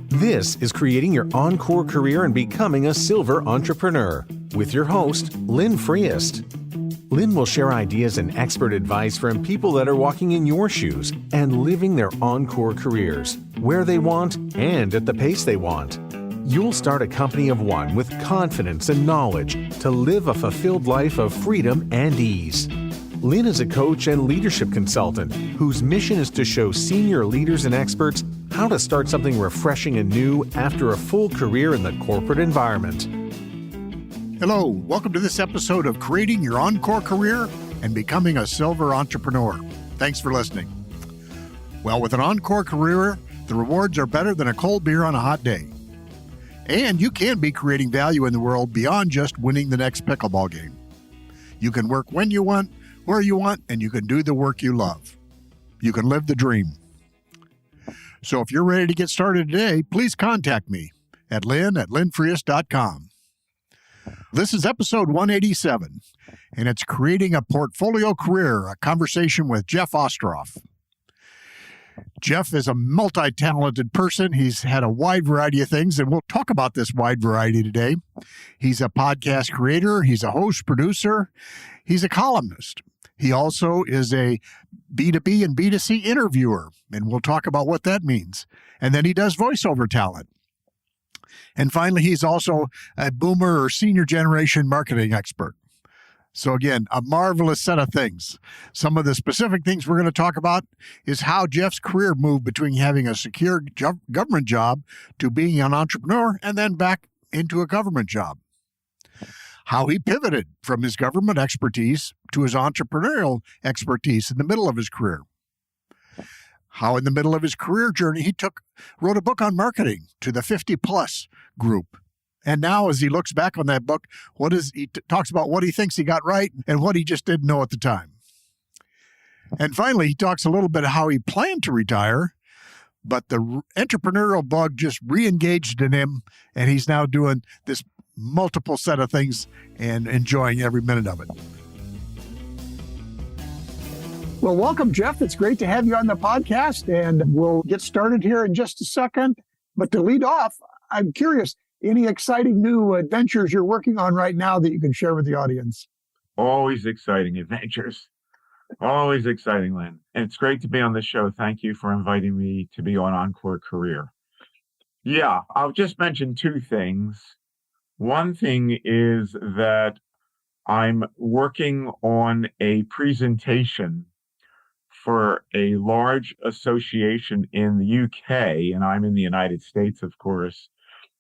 This is Creating Your Encore Career and Becoming a Silver Entrepreneur with your host, Lynn Freest. Lynn will share ideas and expert advice from people that are walking in your shoes and living their encore careers, where they want and at the pace they want. You'll start a company of one with confidence and knowledge to live a fulfilled life of freedom and ease. Lynn is a coach and leadership consultant whose mission is to show senior leaders and experts how to start something refreshing and new after a full career in the corporate environment. Hello, welcome to this episode of Creating Your Encore Career and Becoming a Silver Entrepreneur. Thanks for listening. Well, with an encore career, the rewards are better than a cold beer on a hot day. And you can be creating value in the world beyond just winning the next pickleball game. You can work when you want, where you want, and you can do the work you love. You can live the dream. So if you're ready to get started today, please contact me at lynn@lynnfreest.com. This is episode 187, and it's Creating a Portfolio Career, a conversation with Jeff Ostroff. Jeff is a multi-talented person. He's had a wide variety of things, and we'll talk about this wide variety today. He's a podcast creator. He's a host, producer. He's a columnist. He also is a B2B and B2C interviewer, and we'll talk about what that means. And then he does voiceover talent. And finally, he's also a boomer or senior generation marketing expert. So again, a marvelous set of things. Some of the specific things we're going to talk about is how Jeff's career moved between having a secure government job to being an entrepreneur and then back into a government job. How he pivoted from his government expertise to his entrepreneurial expertise in the middle of his career. How in the middle of his career journey, he wrote a book on marketing to the 50-plus group. And now as he looks back on that book, he talks about what he thinks he got right and what he just didn't know at the time. And finally, he talks a little bit how he planned to retire, but the entrepreneurial bug just re-engaged in him, and he's now doing this multiple set of things and enjoying every minute of it. Well, welcome, Jeff. It's great to have you on the podcast, and we'll get started here in just a second. But to lead off, I'm curious, any exciting new adventures you're working on right now that you can share with the audience? Always exciting adventures. Always exciting, Lynn. And it's great to be on the show. Thank you for inviting me to be on Encore Career. Yeah, I'll just mention two things. One thing is that I'm working on a presentation for a large association in the UK, and I'm in the United States, of course,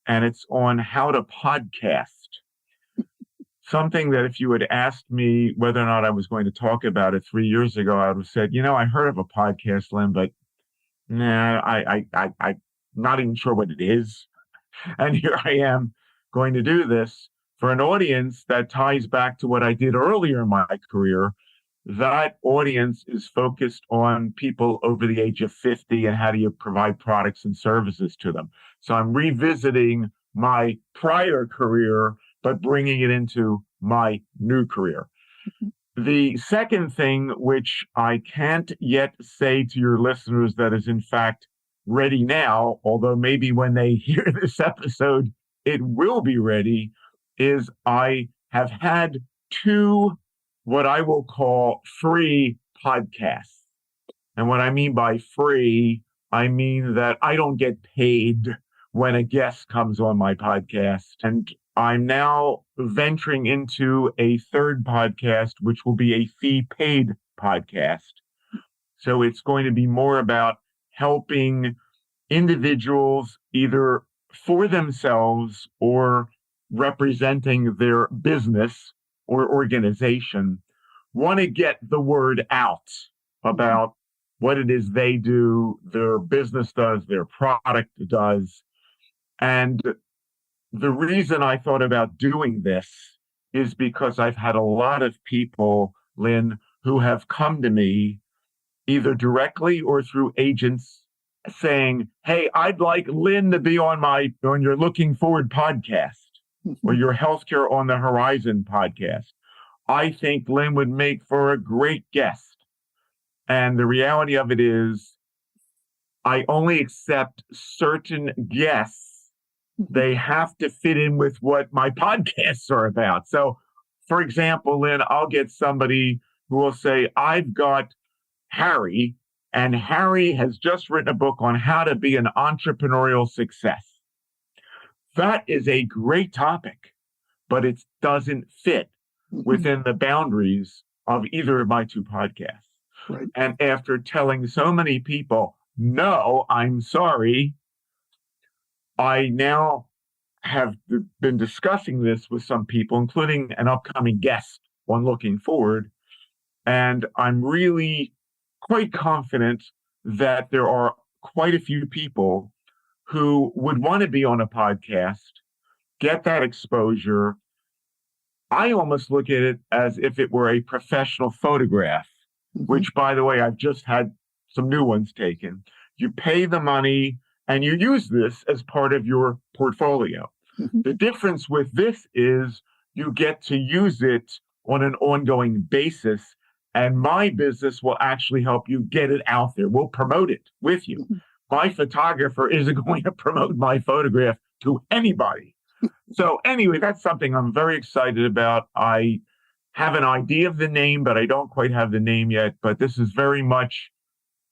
and it's on how to podcast. Something that if you had asked me whether or not I was going to talk about it 3 years ago, I would have said, I heard of a podcast, Lynn, but nah, I'm not even sure what it is. And here I am going to do this for an audience that ties back to what I did earlier in my career. That audience is focused on people over the age of 50 and how do you provide products and services to them. So I'm revisiting my prior career, but bringing it into my new career. The second thing, which I can't yet say to your listeners that is in fact ready now, although maybe when they hear this episode, it will be ready, is I have had two what I will call free podcasts. And what I mean by free, I mean that I don't get paid when a guest comes on my podcast. And I'm now venturing into a third podcast, which will be a fee-paid podcast. So it's going to be more about helping individuals either for themselves or representing their business or organization want to get the word out about what it is they do, their business does, their product does. And the reason I thought about doing this is because I've had a lot of people, Lynn, who have come to me either directly or through agents saying, hey, I'd like Lynn to be on your Looking Forward podcast or your Healthcare on the Horizon podcast. I think Lynn would make for a great guest. And the reality of it is, I only accept certain guests. They have to fit in with what my podcasts are about. So, for example, Lynn, I'll get somebody who will say, I've got Harry, and Harry has just written a book on how to be an entrepreneurial success. That is a great topic, but it doesn't fit within the boundaries of either of my two podcasts. Right. And after telling so many people, no, I'm sorry, I now have been discussing this with some people, including an upcoming guest on Looking Forward. And I'm really quite confident that there are quite a few people who would want to be on a podcast, get that exposure. I almost look at it as if it were a professional photograph, which, by the way, I've just had some new ones taken. You pay the money and you use this as part of your portfolio. The difference with this is you get to use it on an ongoing basis, and my business will actually help you get it out there. We'll promote it with you. My photographer isn't going to promote my photograph to anybody. So anyway, that's something I'm very excited about. I have an idea of the name, but I don't quite have the name yet. But this is very much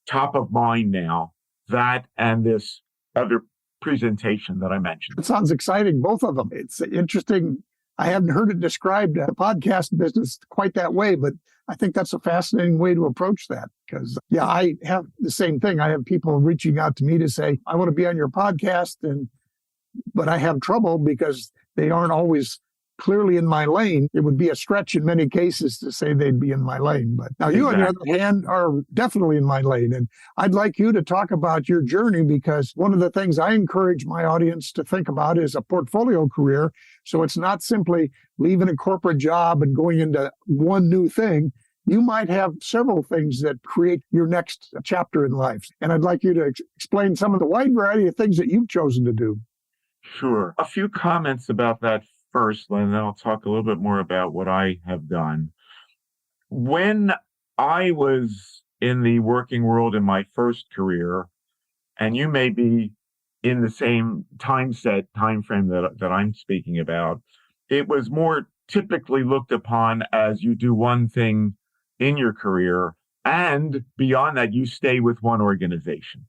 top of mind now, that and this other presentation that I mentioned. It sounds exciting, both of them. It's interesting. I haven't heard it described, the podcast business, quite that way, but I think that's a fascinating way to approach that because, yeah, I have the same thing. I have people reaching out to me to say, I want to be on your podcast, but I have trouble because they aren't always clearly in my lane. It would be a stretch in many cases to say they'd be in my lane. But now you, on the other hand, are definitely in my lane. And I'd like you to talk about your journey because one of the things I encourage my audience to think about is a portfolio career. So it's not simply leaving a corporate job and going into one new thing. You might have several things that create your next chapter in life. And I'd like you to explain some of the wide variety of things that you've chosen to do. Sure. A few comments about that first, and then I'll talk a little bit more about what I have done. When I was in the working world in my first career, and you may be in the same time frame that I'm speaking about, it was more typically looked upon as you do one thing in your career, and beyond that, you stay with one organization.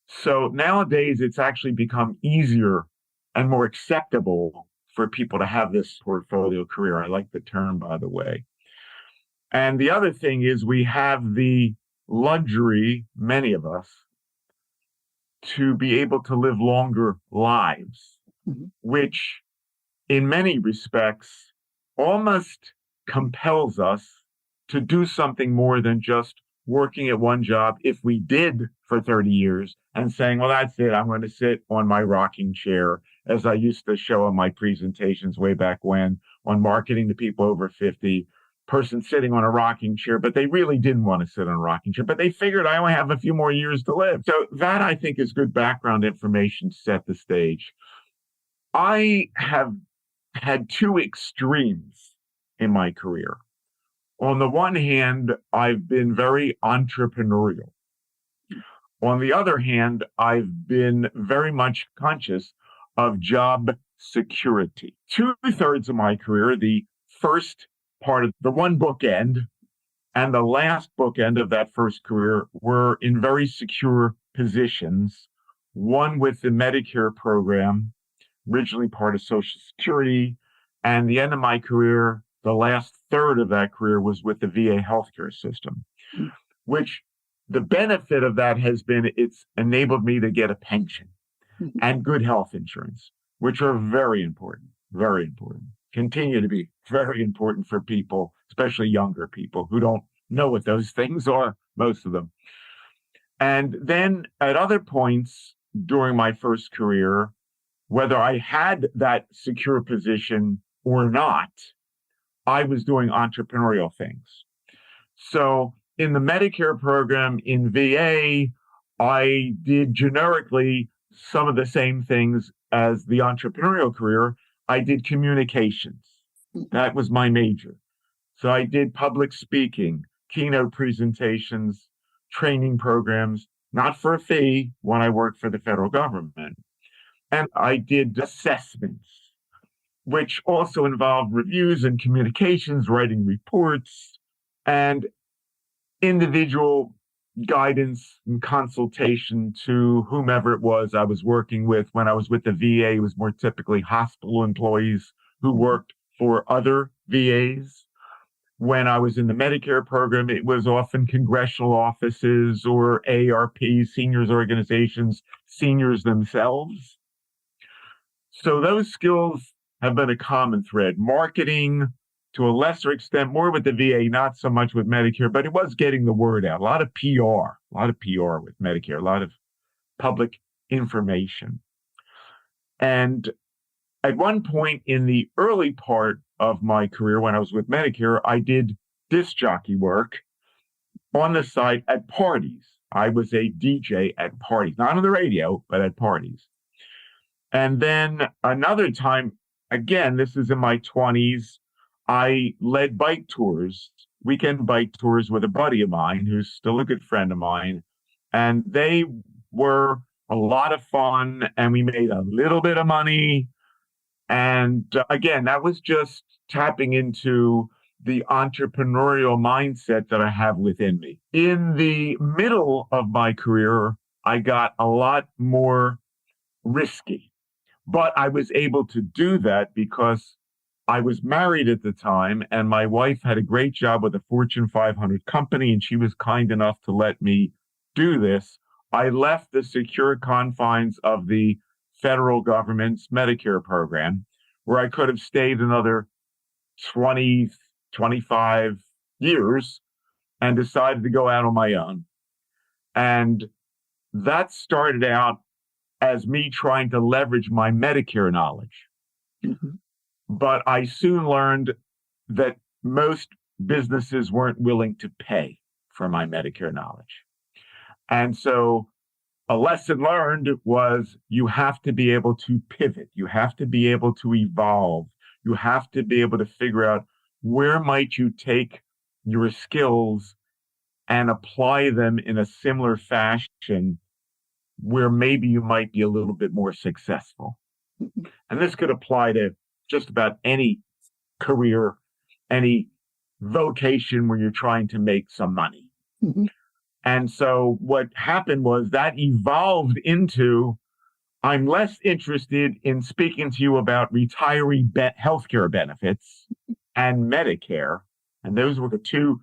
So nowadays, it's actually become easier and more acceptable for people to have this portfolio career. I like the term, by the way. And the other thing is we have the luxury, many of us, to be able to live longer lives, which in many respects almost compels us to do something more than just working at one job if we did for 30 years and saying, well, that's it. I'm going to sit on my rocking chair, as I used to show on my presentations way back when on marketing to people over 50, person sitting on a rocking chair, but they really didn't want to sit on a rocking chair, but they figured I only have a few more years to live. So that, I think, is good background information to set the stage. I have had two extremes in my career. On the one hand, I've been very entrepreneurial. On the other hand, I've been very much conscious of job security. 2/3 of my career, the first part of the one bookend and the last bookend of that first career, were in very secure positions. One with the Medicare program, originally part of Social Security, and the end of my career, the last third of that career, was with the VA healthcare system, which the benefit of that has been it's enabled me to get a pension and good health insurance, which are very important, continue to be very important for people, especially younger people who don't know what those things are, most of them. And then at other points during my first career, whether I had that secure position or not, I was doing entrepreneurial things. So in the Medicare program in VA, I did generically some of the same things as the entrepreneurial career. I did communications. That was my major. So I did public speaking, keynote presentations, training programs, not for a fee, when I worked for the federal government. And I did assessments, which also involved reviews and communications, writing reports, and individual guidance and consultation to whomever it was I was working with. When I was with the VA, it was more typically hospital employees who worked for other VAs. When I was in the Medicare program, it was often congressional offices or AARP, seniors organizations, seniors themselves. So those skills have been a common thread. Marketing, to a lesser extent, more with the VA, not so much with Medicare, but it was getting the word out. A lot of PR with Medicare, a lot of public information. And at one point in the early part of my career, when I was with Medicare, I did disc jockey work on the side at parties. I was a DJ at parties, not on the radio, but at parties. And then another time, again, this is in my 20s, I led bike tours, weekend bike tours with a buddy of mine who's still a good friend of mine. And they were a lot of fun, and we made a little bit of money. And again, that was just tapping into the entrepreneurial mindset that I have within me. In the middle of my career, I got a lot more risky. But I was able to do that because I was married at the time, and my wife had a great job with a Fortune 500 company, and she was kind enough to let me do this. I left the secure confines of the federal government's Medicare program, where I could have stayed another 20, 25 years, and decided to go out on my own. And that started out as me trying to leverage my Medicare knowledge. Mm-hmm. But I soon learned that most businesses weren't willing to pay for my Medicare knowledge. And so a lesson learned was you have to be able to pivot. You have to be able to evolve. You have to be able to figure out where might you take your skills and apply them in a similar fashion where maybe you might be a little bit more successful. And this could apply to just about any career, any vocation where you're trying to make some money. Mm-hmm. And so what happened was that evolved into, I'm less interested in speaking to you about retiree healthcare benefits and Medicare. And those were the two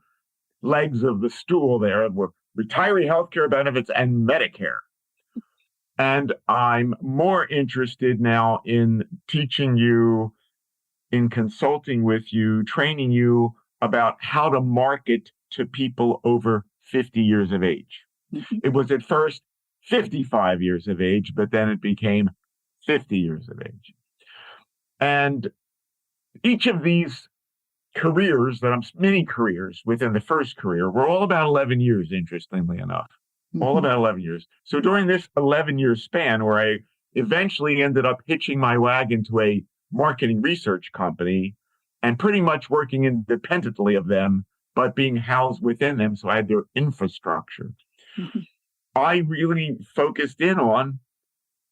legs of the stool there, were retiree healthcare benefits and Medicare. And I'm more interested now in teaching you, in consulting with you, training you about how to market to people over 50 years of age. Mm-hmm. It was at first 55 years of age, but then it became 50 years of age. And each of these careers, many careers within the first career, were all about 11 years, interestingly enough. Mm-hmm. All about 11 years. So during this 11-year span, where I eventually ended up hitching my wagon to a marketing research company and pretty much working independently of them, but being housed within them, so I had their infrastructure. Mm-hmm. I really focused in on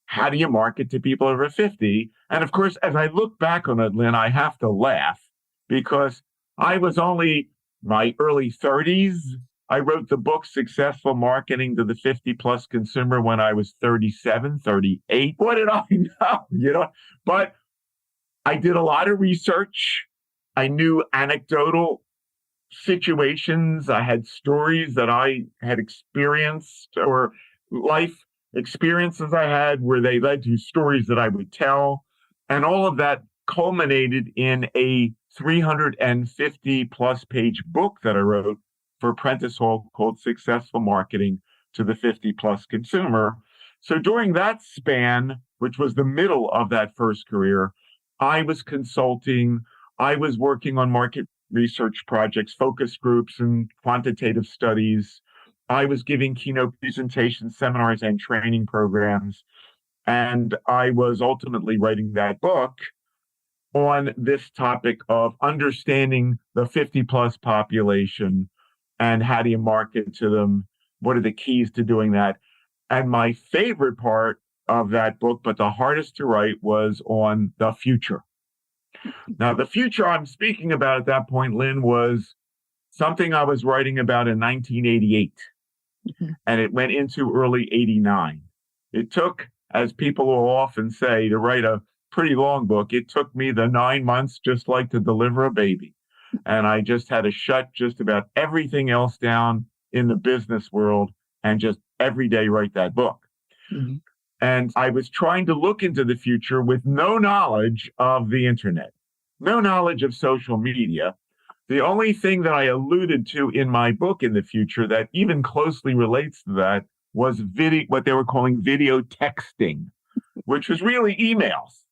how do you market to people over 50? And of course, as I look back on it, Lynn, I have to laugh because I was only my early 30s. I wrote the book Successful Marketing to the 50-plus Consumer when I was 37, 38. What did I know? But I did a lot of research. I knew anecdotal situations. I had stories that I had experienced or life experiences I had where they led to stories that I would tell. And all of that culminated in a 350-plus page book that I wrote for Prentice Hall called Successful Marketing to the 50-plus Consumer. So during that span, which was the middle of that first career, I was consulting, I was working on market research projects, focus groups, and quantitative studies. I was giving keynote presentations, seminars, and training programs. And I was ultimately writing that book on this topic of understanding the 50-plus population and how do you market to them? What are the keys to doing that? And my favorite part of that book, but the hardest to write, was on the future. Now, the future I'm speaking about at that point, Lynn, was something I was writing about in 1988, and it went into early 89. It took, as people will often say, to write a pretty long book, it took me the 9 months just like to deliver a baby. And I just had to shut just about everything else down in the business world and just every day write that book. Mhm. And I was trying to look into the future with no knowledge of the internet, no knowledge of social media. The only thing that I alluded to in my book in the future that even closely relates to that was video, what they were calling video texting, which was really emails.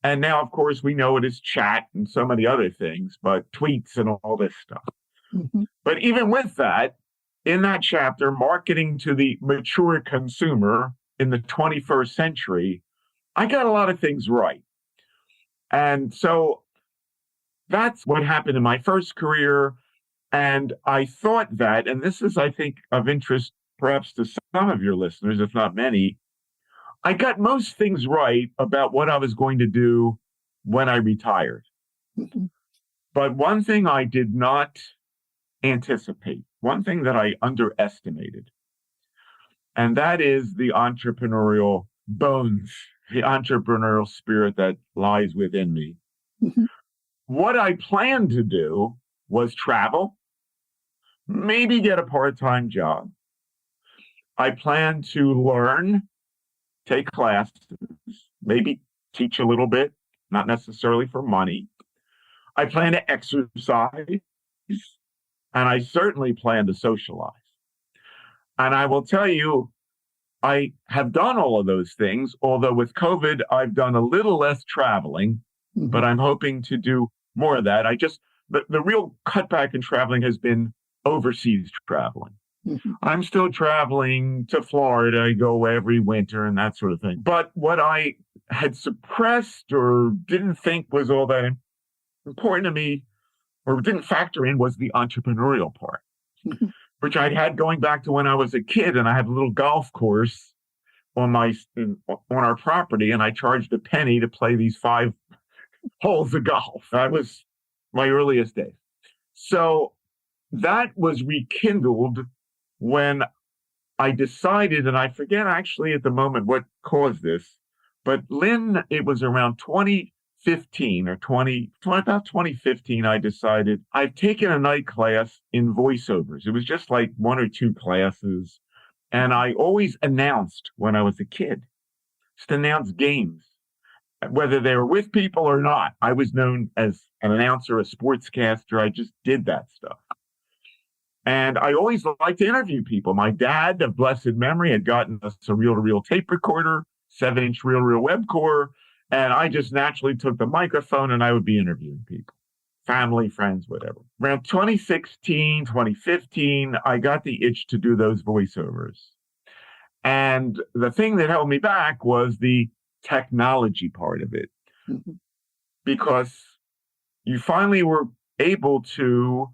And now, of course, we know it as chat and so many other things, but tweets and all this stuff. Mhm. But even with that, in that chapter, marketing to the mature consumer in the 21st century, I got a lot of things right. And so that's what happened in my first career. And I thought that, and this is, I think, of interest perhaps to some of your listeners, if not many, I got most things right about what I was going to do when I retired. Mhm. But one thing I did not anticipate, one thing that I underestimated, and that is the entrepreneurial bones, the entrepreneurial spirit that lies within me. Mhm. What I planned to do was travel, maybe get a part-time job. I planned to learn, take classes, maybe teach a little bit, not necessarily for money. I plan to exercise, and I certainly plan to socialize. And I will tell you, I have done all of those things, although with COVID, I've done a little less traveling, but Mhm. I'm hoping to do more of that. The real cutback in traveling has been overseas traveling. Mhm. I'm still traveling to Florida. I go every winter and that sort of thing. But what I had suppressed or didn't think was all that important to me or didn't factor in was the entrepreneurial part, Mhm. which I'd had going back to when I was a kid. And I had a little golf course on our property, and I charged a penny to play these 5 holes of golf. That was my earliest days. So that was rekindled when I decided, and I forget actually at the moment what caused this, but Lynn, it was around 2015 or about 2015, I decided I've taken a night class in voiceovers. It was just like 1 or 2 classes. And I always announced when I was a kid, just announced games, whether they were with people or not. I was known as an announcer, a sportscaster. I just did that stuff. And I always liked to interview people. My dad, of blessed memory, had gotten us a reel-to-reel tape recorder, 7-inch reel-to-reel Webcore, and I just naturally took the microphone and I would be interviewing people, family, friends, whatever. Around 2016, 2015, I got the itch to do those voiceovers. And the thing that held me back was the technology part of it, Mhm. because you finally were able to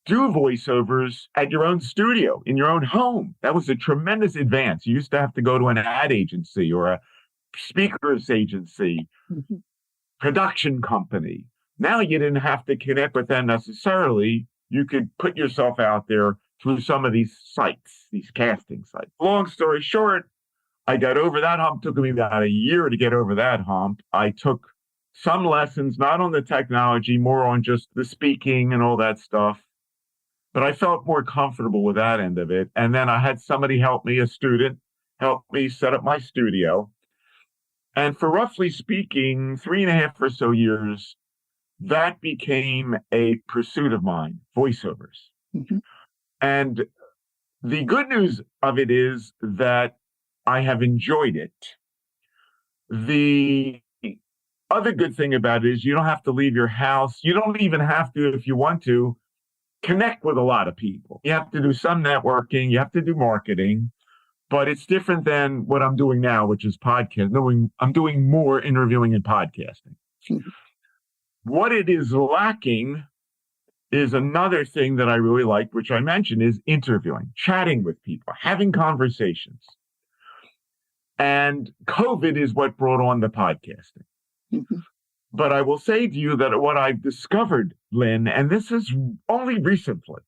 do voiceovers at your own studio, in your own home. That was a tremendous advance. You used to have to go to an ad agency or a speakers agency, Mhm. production company. Now you didn't have to connect with them necessarily. You could put yourself out there through some of these sites, these casting sites. Long story short, I got over that hump. Took me about a year to get over that hump. I took some lessons, not on the technology, more on just the speaking and all that stuff. But I felt more comfortable with that end of it. And then I had somebody help me, a student, help me set up my studio. And for roughly speaking, 3.5 or so years, that became a pursuit of mine, voiceovers. Mhm. And the good news of it is that I have enjoyed it. The other good thing about it is you don't have to leave your house. You don't even have to, if you want to, connect with a lot of people. You have to do some networking, you have to do marketing, but it's different than what I'm doing now, which is podcast. I'm doing more interviewing and podcasting. Mhm. What it is lacking is another thing that I really like, which I mentioned, is interviewing, chatting with people, having conversations. And COVID is what brought on the podcasting. Mm-hmm. But I will say to you that what I've discovered, Lynn, and this is only recently,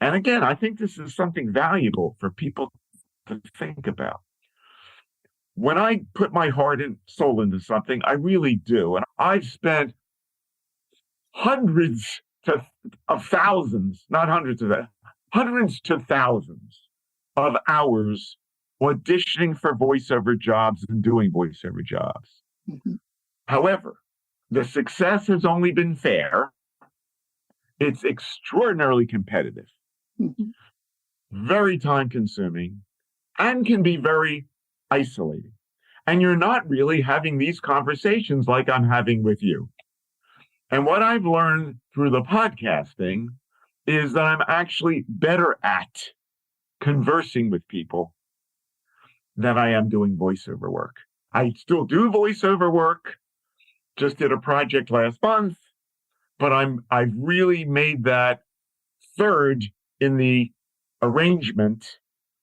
and again, I think this is something valuable for people to think about. When I put my heart and soul into something, I really do. And I've spent hundreds of thousands, not hundreds of that, hundreds to thousands of hours auditioning for voiceover jobs and doing voiceover jobs. Mm-hmm. However, the success has only been fair. It's extraordinarily competitive, Mm-hmm. very time consuming, and can be very isolating. And you're not really having these conversations like I'm having with you. And what I've learned through the podcasting is that I'm actually better at conversing with people than I am doing voiceover work. I still do voiceover work, just did a project last month, but I've really made that third in the arrangement,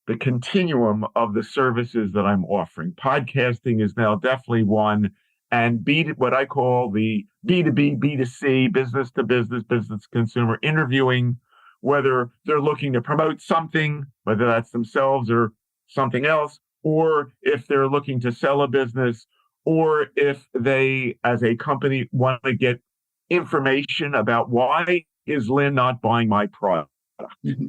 the continuum of the services that I'm offering. Podcasting is now definitely one, and what I call the B2B, B2C, business to business, business to consumer interviewing, whether they're looking to promote something, whether that's themselves or something else, or if they're looking to sell a business, or if they, as a company, want to get information about why is Lynn not buying my product. Mm-hmm.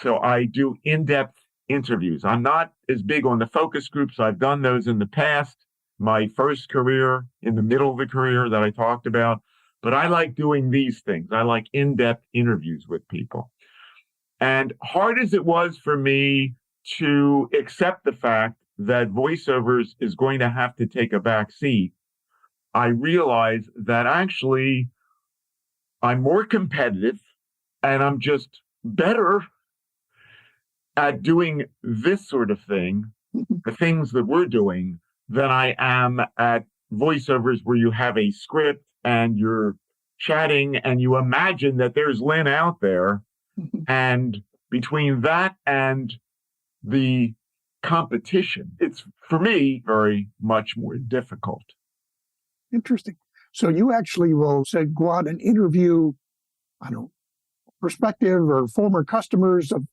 So I do in-depth interviews. I'm not as big on the focus groups. I've done those in the past, my first career, in the middle of the career that I talked about. But I like doing these things. I like in-depth interviews with people. And hard as it was for me to accept the fact that voiceovers is going to have to take a back seat, I realized that actually I'm more competitive and I'm just better at doing this sort of thing, the things that we're doing, than I am at voiceovers where you have a script and you're chatting and you imagine that there's Lynn out there. And between that and the competition, it's, for me, very much more difficult. Interesting. So you actually will say, go out and interview, I don't know, prospective or former customers and,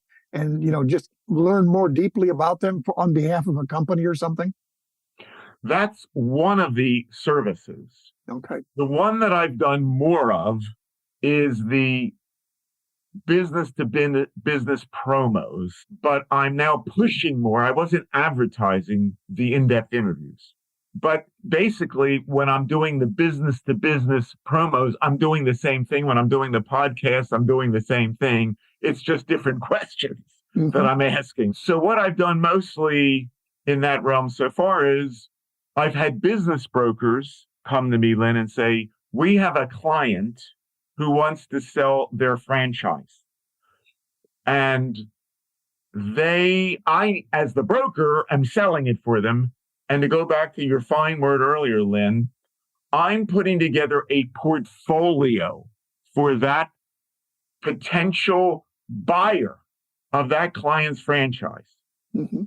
just learn more deeply about them on behalf of a company or something? That's one of the services. Okay. The one that I've done more of is the business to business promos, but I'm now pushing more. I wasn't advertising the in-depth interviews, but basically when I'm doing the business to business promos, I'm doing the same thing. When I'm doing the podcast, I'm doing the same thing. It's just different questions that I'm asking. So what I've done mostly in that realm so far is I've had business brokers come to me, Lynn, and say, we have a client who wants to sell their franchise. And I, as the broker, am selling it for them. And to go back to your fine word earlier, Lynn, I'm putting together a portfolio for that potential buyer of that client's franchise. Mm-hmm.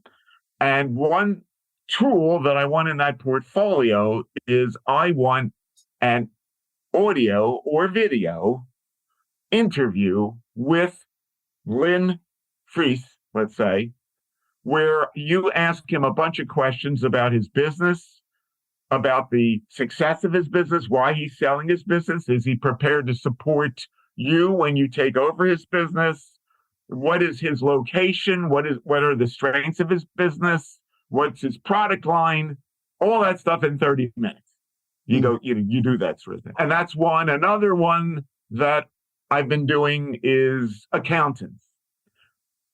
And one tool that I want in that portfolio is I want an audio or video interview with Lynn Fries, let's say, where you ask him a bunch of questions about his business, about the success of his business, why he's selling his business. Is he prepared to support you when you take over his business? What is his location? What are the strengths of his business? What's his product line? All that stuff in 30 minutes. You do that sort of thing. And that's one. Another one that I've been doing is accountants,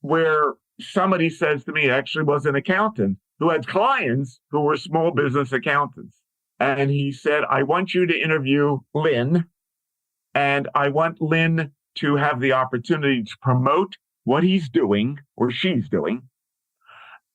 where somebody says to me, actually was an accountant who had clients who were small business accountants. And he said, I want you to interview Lynn, and I want Lynn to have the opportunity to promote what he's doing or she's doing,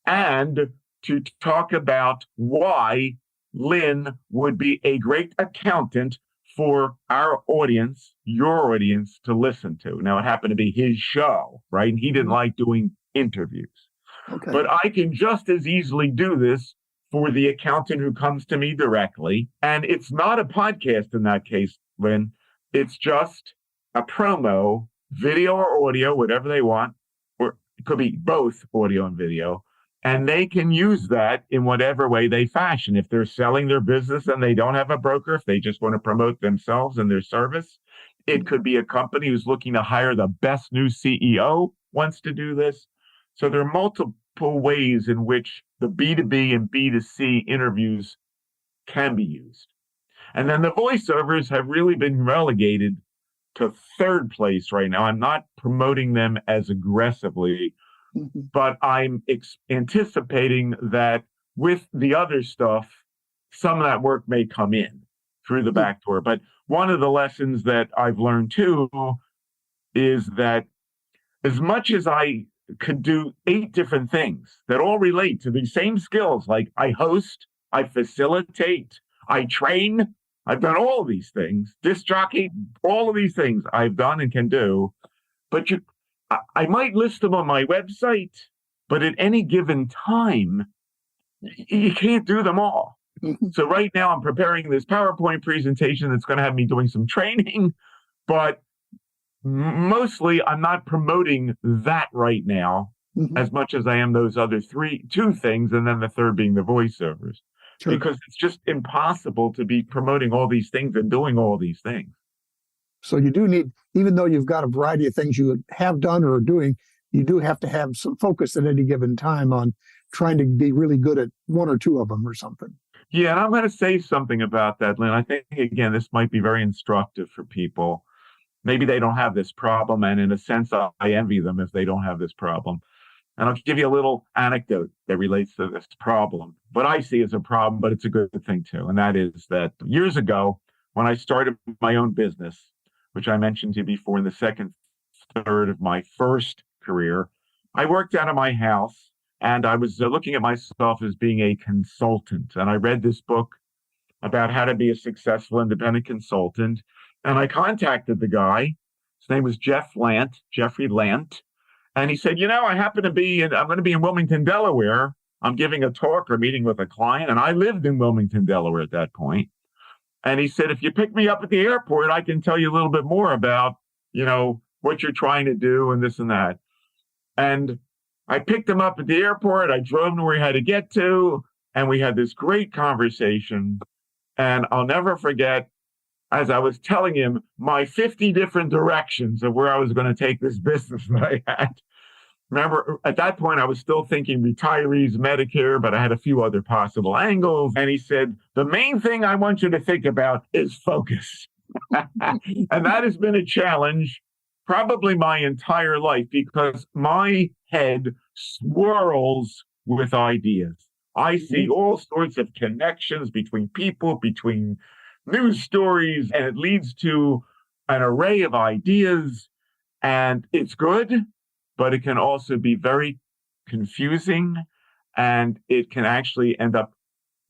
and to talk about why Lynn would be a great accountant for our audience, your audience, to listen to. Now, it happened to be his show, right? And he didn't like doing interviews. Okay. But I can just as easily do this for the accountant who comes to me directly. And it's not a podcast in that case, Lynn. It's just a promo, video or audio, whatever they want, or it could be both audio and video. And they can use that in whatever way they fashion. If they're selling their business and they don't have a broker, if they just want to promote themselves and their service, it could be a company who's looking to hire the best new CEO wants to do this. So there are multiple ways in which the B2B and B2C interviews can be used. And then the voiceovers have really been relegated to third place right now. I'm not promoting them as aggressively, but I'm anticipating that with the other stuff, some of that work may come in through the back door. But one of the lessons that I've learned too is that as much as I could do 8 different things that all relate to these same skills, like I host, I facilitate, I train, I've done all of these things, disc jockey, all of these things I've done and can do. But I might list them on my website, but at any given time, you can't do them all. So right now I'm preparing this PowerPoint presentation that's going to have me doing some training, but mostly I'm not promoting that right now as much as I am those other 2 things, and then the third being the voiceovers. Sure. Because it's just impossible to be promoting all these things and doing all these things. So you do need, even though you've got a variety of things you have done or are doing, you do have to have some focus at any given time on trying to be really good at 1 or 2 of them or something. Yeah, and I'm going to say something about that, Lynn. I think, again, this might be very instructive for people. Maybe they don't have this problem, and in a sense, I envy them if they don't have this problem. And I'll give you a little anecdote that relates to this problem. What I see as a problem, but it's a good thing too. And that is that years ago, when I started my own business, which I mentioned to you before in the second third of my first career, I worked out of my house and I was looking at myself as being a consultant. And I read this book about how to be a successful independent consultant. And I contacted the guy. His name was Jeffrey Lant. And he said, I happen to be, I'm going to be in Wilmington, Delaware. I'm giving a talk or meeting with a client. And I lived in Wilmington, Delaware at that point. And he said, if you pick me up at the airport, I can tell you a little bit more about, what you're trying to do and this and that. And I picked him up at the airport. I drove him to where he had to get to. And we had this great conversation. And I'll never forget, as I was telling him my 50 different directions of where I was going to take this business that I had. Remember, at that point, I was still thinking retirees, Medicare, but I had a few other possible angles. And he said, the main thing I want you to think about is focus. And that has been a challenge probably my entire life because my head swirls with ideas. I see all sorts of connections between people, between news stories, and it leads to an array of ideas. And it's good, but it can also be very confusing, and it can actually end up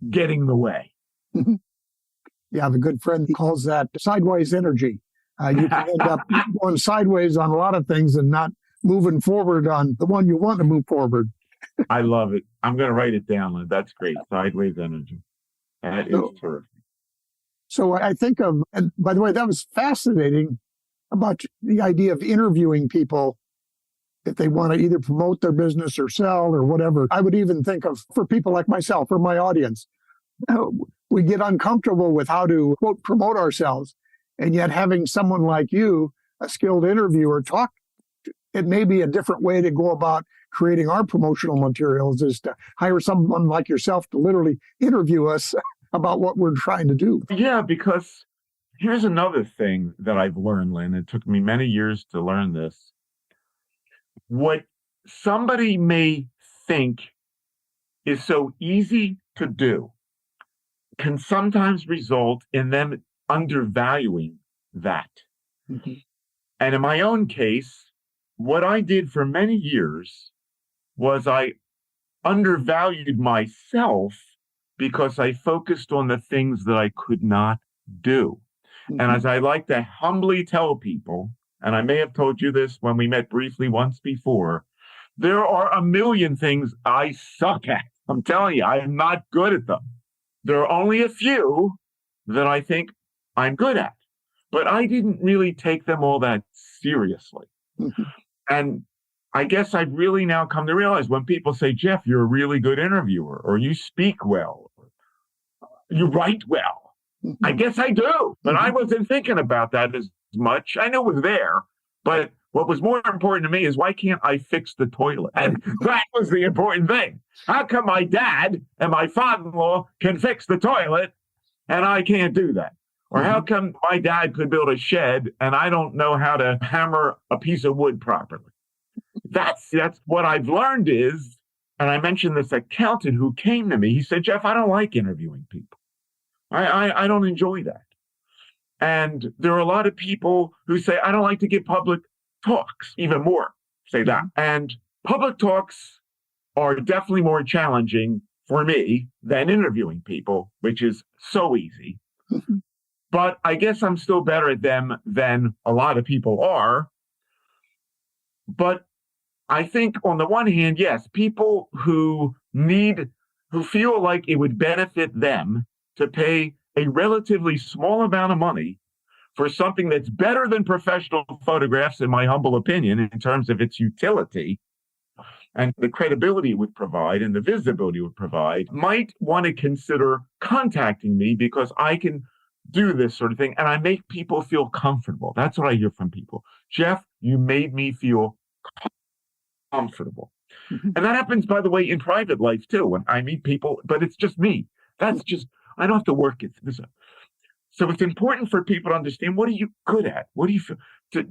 getting in the way. Yeah, I have a good friend who calls that sideways energy. You can end up going sideways on a lot of things and not moving forward on the one you want to move forward. I love it. I'm going to write it down, Lynn. That's great. Sideways energy. That is terrific. So I think of, and by the way, that was fascinating about the idea of interviewing people if they want to either promote their business or sell or whatever. I would even think of, for people like myself or my audience, we get uncomfortable with how to, quote, promote ourselves. And yet having someone like you, a skilled interviewer, talk, it may be a different way to go about creating our promotional materials is to hire someone like yourself to literally interview us about what we're trying to do. Yeah, because here's another thing that I've learned, Lynn. It took me many years to learn this. What somebody may think is so easy to do can sometimes result in them undervaluing that. Mm-hmm. And in my own case, what I did for many years was I undervalued myself because I focused on the things that I could not do. And as I like to humbly tell people, and I may have told you this when we met briefly once before, there are a million things I suck at. I'm telling you, I am not good at them. There are only a few that I think I'm good at, but I didn't really take them all that seriously. And I guess I've really now come to realize when people say, Jeff, you're a really good interviewer, or you speak well, or you write well. I guess I do, but I wasn't thinking about that as much. I know it was there, but what was more important to me is why can't I fix the toilet? And that was the important thing. How come my dad and my father-in-law can fix the toilet and I can't do that? Or how come my dad could build a shed and I don't know how to hammer a piece of wood properly? That's what I've learned is, and I mentioned this accountant who came to me, he said, Jeff, I don't like interviewing people. I don't enjoy that. And there are a lot of people who say, I don't like to give public talks, even more say that. And public talks are definitely more challenging for me than interviewing people, which is so easy. But I guess I'm still better at them than a lot of people are. But I think on the one hand, yes, people who feel like it would benefit them to pay a relatively small amount of money for something that's better than professional photographs, in my humble opinion, in terms of its utility and the credibility it would provide and the visibility it would provide, might want to consider contacting me because I can do this sort of thing and I make people feel comfortable. That's what I hear from people. Jeff, you made me feel comfortable. And that happens, by the way, in private life too, when I meet people, but it's just me. I don't have to work it. So it's important for people to understand, what are you good at? What do you feel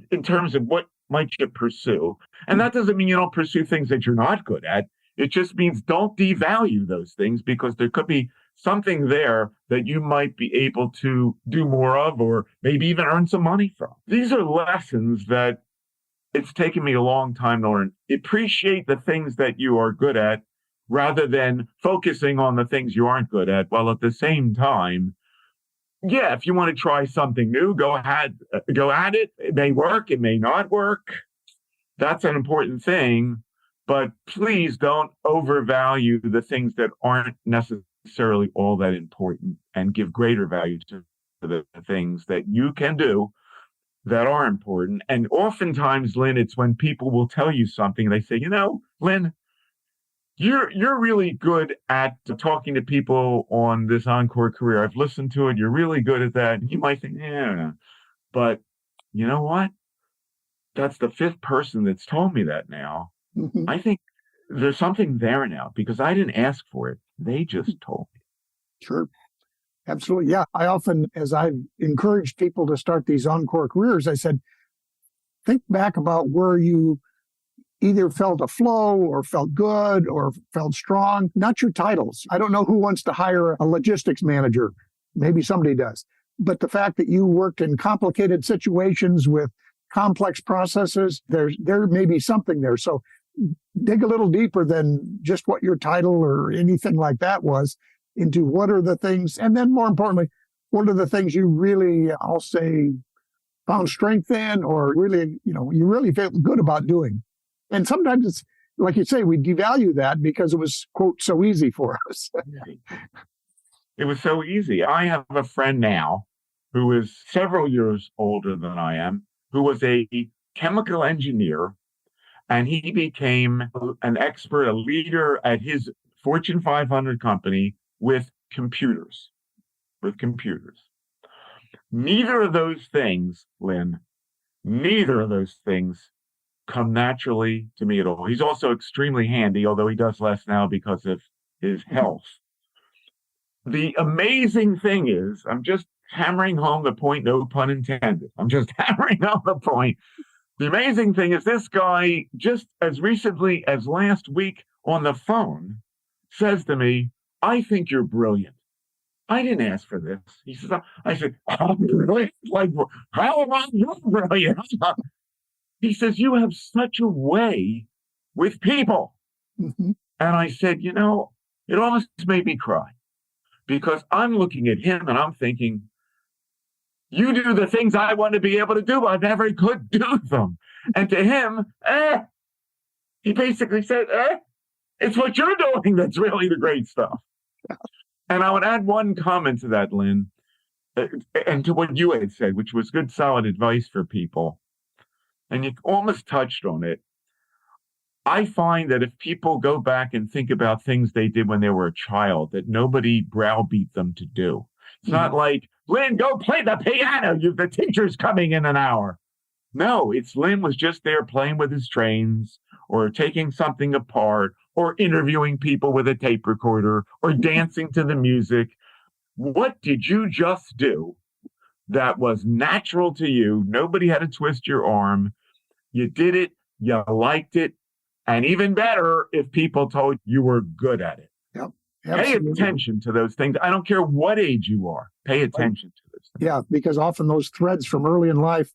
in terms of what might you pursue? And that doesn't mean you don't pursue things that you're not good at. It just means don't devalue those things because there could be something there that you might be able to do more of, or maybe even earn some money from. These are lessons that it's taken me a long time to learn. Appreciate the things that you are good at rather than focusing on the things you aren't good at, while at the same time, yeah, if you want to try something new, go at it. It may work, it may not work. That's an important thing, but please don't overvalue the things that aren't necessarily all that important and give greater value to the things that you can do that are important. And oftentimes, Lynn, it's when people will tell you something, they say, Lynn, you're really good at talking to people on this Encore career. I've listened to it. You're really good at that. And you might think, yeah, but you know what? That's the fifth person that's told me that now. I think there's something there now because I didn't ask for it. They just told me. Sure. Absolutely. Yeah. I often, as I've encouraged people to start these Encore careers, I said, think back about where you either felt a flow or felt good or felt strong, not your titles. I don't know who wants to hire a logistics manager. Maybe somebody does. But the fact that you worked in complicated situations with complex processes, there may be something there. So dig a little deeper than just what your title or anything like that was into what are the things, and then more importantly, what are the things you really, I'll say, found strength in, or really, you really feel good about doing. And sometimes it's, like you say, we devalue that because it was, quote, so easy for us. It was so easy. I have a friend now who is several years older than I am, who was a chemical engineer, and he became an expert, a leader at his Fortune 500 company with computers. Neither of those things, Lynn, come naturally to me at all. He's also extremely handy, although he does less now because of his health. The amazing thing is, I'm just hammering home the point, no pun intended. I'm just hammering home the point. The amazing thing is this guy, just as recently as last week on the phone, says to me, I think you're brilliant. I didn't ask for this. He says, I said, I'm brilliant? Like, how am I not brilliant? He says, you have such a way with people. And I said, it almost made me cry because I'm looking at him and I'm thinking, You do the things I want to be able to do. I never could do them. And to him, he basically said, it's what you're doing that's really the great stuff. And I would add one comment to that, Lynn, and to what you had said, which was good, solid advice for people. And you almost touched on it. I find that if people go back and think about things they did when they were a child, that nobody browbeat them to do. It's not like, Lynn, go play the piano. The teacher's coming in an hour. No, it's Lynn was just there playing with his trains or taking something apart or interviewing people with a tape recorder or dancing to the music. What did you just do that was natural to you? Nobody had to twist your arm. You did it. You liked it. And even better if people told you were good at it. Yep. Pay attention to those things. I don't care what age you are. Pay attention to those things. Yeah, because often those threads from early in life,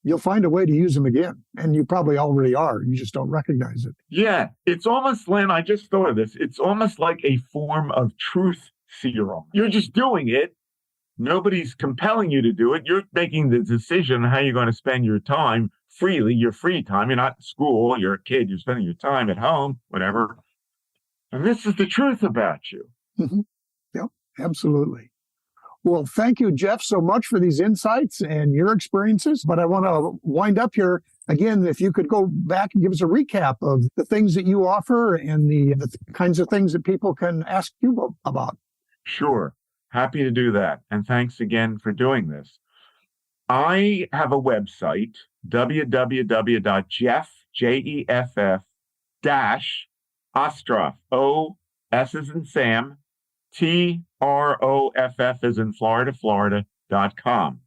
you'll find a way to use them again. And you probably already are. You just don't recognize it. Yeah. It's almost, Lynn, I just thought of this. It's almost like a form of truth serum. You're just doing it. Nobody's compelling you to do it. You're making the decision on how you're going to spend your time freely, your free time. You're not in school. You're a kid. You're spending your time at home, whatever. And this is the truth about you. Mm-hmm. Yep, absolutely. Well, thank you, Jeff, so much for these insights and your experiences. But I want to wind up here. Again, if you could go back and give us a recap of the things that you offer and the kinds of things that people can ask you about. Sure. Happy to do that. And thanks again for doing this. I have a website, www.jeff-ostroff, O-S as in Sam, T-R-O-F-F as in Florida, Florida.com.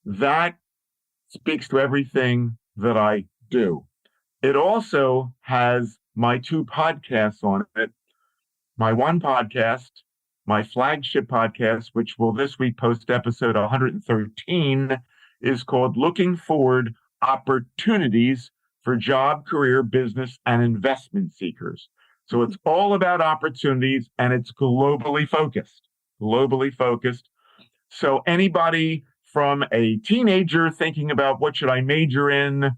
That speaks to everything that I do. It also has my 2 podcasts on it. My one podcast, my flagship podcast, which will this week post episode 113, is called Looking Forward: Opportunities for Job, Career, Business, and Investment Seekers. So it's all about opportunities, and it's globally focused. So anybody from a teenager thinking about what should I major in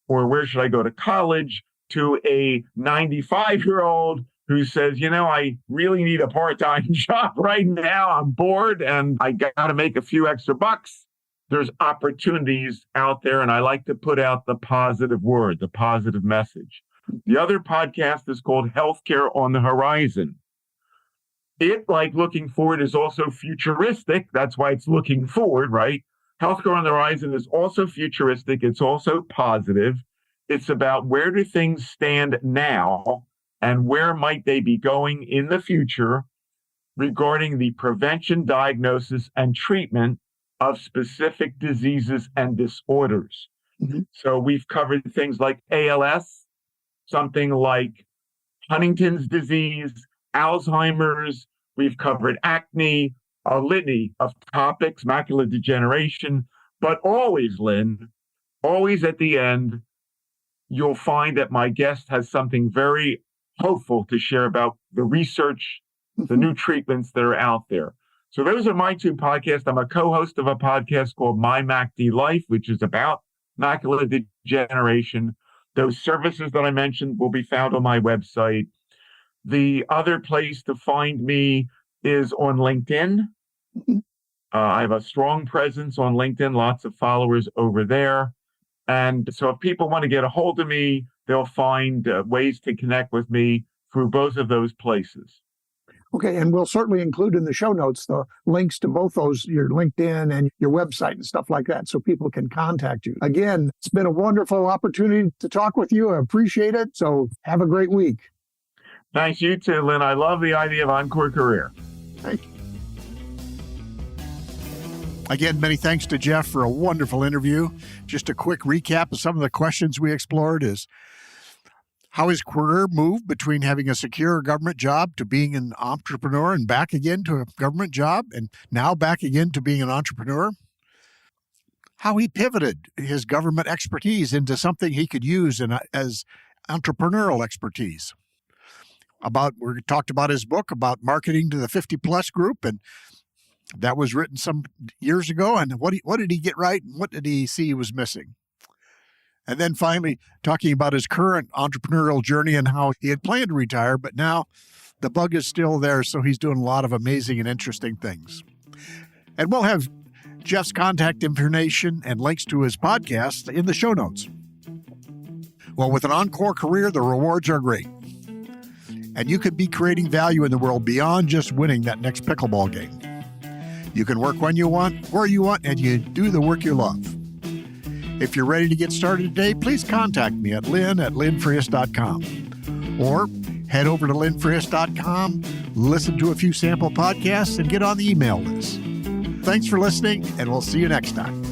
or where should I go to college to a 95-year-old who says, I really need a part-time job right now. I'm bored and I got to make a few extra bucks. There's opportunities out there, and I like to put out the positive word, the positive message. The other podcast is called Healthcare on the Horizon. It, like Looking Forward, is also futuristic. That's why it's looking forward, right? Healthcare on the Horizon is also futuristic. It's also positive. It's about where do things stand now and where might they be going in the future regarding the prevention, diagnosis, and treatment of specific diseases and disorders. Mm-hmm. So we've covered things like ALS, something like Huntington's disease, Alzheimer's. We've covered acne, a litany of topics, macular degeneration. But always, Lynn, always at the end, you'll find that my guest has something very hopeful to share about the research, the new treatments that are out there. So those are my 2 podcasts. I'm a co-host of a podcast called My MacD Life, which is about macular degeneration. Those services that I mentioned will be found on my website. The other place to find me is on LinkedIn. I have a strong presence on LinkedIn, lots of followers over there. And so if people want to get a hold of me, they'll find ways to connect with me through both of those places. Okay, and we'll certainly include in the show notes the links to both those, your LinkedIn and your website and stuff like that, so people can contact you. Again, it's been a wonderful opportunity to talk with you. I appreciate it. So have a great week. Thanks, you too, Lynn. I love the idea of Encore Career. Thank you. Again, many thanks to Jeff for a wonderful interview. Just a quick recap of some of the questions we explored is, how his career moved between having a secure government job to being an entrepreneur and back again to a government job and now back again to being an entrepreneur. How he pivoted his government expertise into something he could use as entrepreneurial expertise. We talked about his book about marketing to the 50-plus group and That was written some years ago. And what did he get right? And what did he see he was missing? And then finally, talking about his current entrepreneurial journey and how he had planned to retire, but now the bug is still there. So he's doing a lot of amazing and interesting things. And we'll have Jeff's contact information and links to his podcast in the show notes. Well, with an Encore career, the rewards are great. And you could be creating value in the world beyond just winning that next pickleball game. You can work when you want, where you want, and you do the work you love. If you're ready to get started today, please contact me at lynn@lynnfrias.com or head over to lynnfrias.com, listen to a few sample podcasts, and get on the email list. Thanks for listening, and we'll see you next time.